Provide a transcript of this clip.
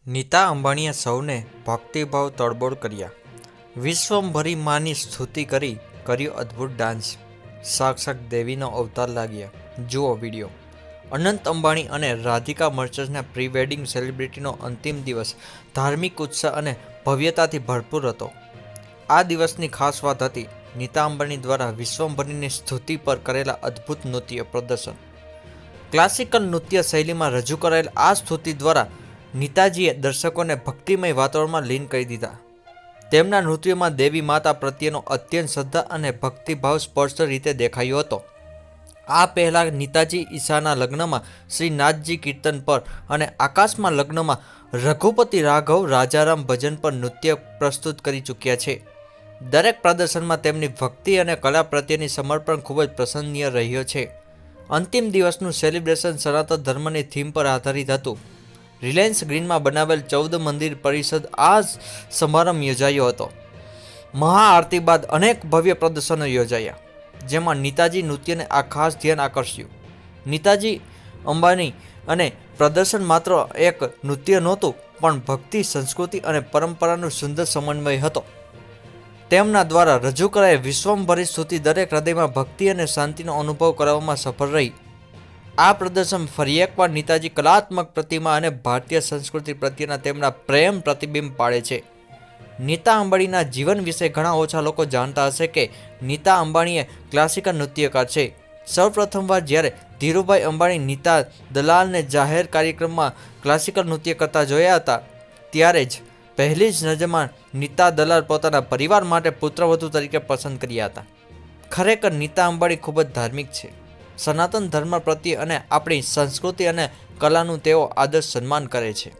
નીતા અંબાણીએ સૌને ભક્તિભાવ તડબોળ કર્યા. વિશ્વંભરી માની સ્તુતિ કરી કર્યો અદ્ભુત ડાન્સ. સાક્ષાત દેવીનો અવતાર લાગ્યા. જુઓ વિડીયો. અનંત અંબાણી અને રાધિકા મર્ચન્ટના પ્રી વેડિંગ સેલિબ્રિટીનો અંતિમ દિવસ ધાર્મિક ઉત્સાહ અને ભવ્યતાથી ભરપૂર હતો. આ દિવસની ખાસ વાત હતી નીતા અંબાણી દ્વારા વિશ્વંભરીની સ્તુતિ પર કરેલા અદ્ભુત નૃત્ય પ્રદર્શન. ક્લાસિકલ નૃત્ય શૈલીમાં રજૂ કરાયેલ આ સ્તુતિ દ્વારા નીતાજીએ દર્શકોને ભક્તિમય વાતાવરણમાં લીન કરી દીધા. તેમના નૃત્યમાં દેવી માતા પ્રત્યેનો અત્યંત શ્રદ્ધા અને ભક્તિભાવ સ્પષ્ટ રીતે દેખાયો હતો. આ પહેલાં નીતાજી ઈશાના લગ્નમાં શ્રીનાથજી કીર્તન પર અને આકાશમાં લગ્નમાં રઘુપતિ રાઘવ રાજારામ ભજન પર નૃત્ય પ્રસ્તુત કરી ચૂક્યા છે. દરેક પ્રદર્શનમાં તેમની ભક્તિ અને કલા પ્રત્યેની સમર્પણ ખૂબ જ પ્રશંસનીય રહ્યો છે. અંતિમ દિવસનું સેલિબ્રેશન સનાતન ધર્મની થીમ પર આધારિત હતું. રિલાયન્સ ગ્રીનમાં બનાવેલ 14 મંદિર પરિષદ આ સમારંભ યોજાયો હતો. મહાઆરતી બાદ અનેક ભવ્ય પ્રદર્શનો યોજાયા, જેમાં નીતાજી નૃત્યને આ ખાસ ધ્યાન આકર્ષ્યું. નીતાજી અંબાણી અને પ્રદર્શન માત્ર એક નૃત્ય નહોતું, પણ ભક્તિ, સંસ્કૃતિ અને પરંપરાનું સુંદર સમન્વય હતો. તેમના દ્વારા રજૂ કરાયેલ વિશ્વંભરી સ્તુતિ દરેક હૃદયમાં ભક્તિ અને શાંતિનો અનુભવ કરવામાં સફળ રહી. આ પ્રદર્શન ફરી એકવાર નીતાજી કલાત્મક પ્રતિમા અને ભારતીય સંસ્કૃતિ પ્રત્યેના તેમના પ્રેમ પ્રતિબિંબ પાડે છે. નીતા અંબાણીના જીવન વિશે ઘણા ઓછા લોકો જાણતા હશે કે નીતા અંબાણીએ ક્લાસિકલ નૃત્યકાર છે. સૌપ્રથમવાર જ્યારે ધીરુભાઈ અંબાણી નીતા દલાલને જાહેર કાર્યક્રમમાં ક્લાસિકલ નૃત્ય કરતા જોયા હતા, ત્યારે જ પહેલી જ નજરમાં નીતા દલાલ પોતાના પરિવાર માટે પુત્રવધુ તરીકે પસંદ કર્યા હતા. ખરેખર નીતા અંબાણી ખૂબ જ ધાર્મિક છે. સનાતન ધર્મ પ્રત્યે અને આપણી સંસ્કૃતિ અને કલાનું તેઓ આદર સન્માન કરે છે.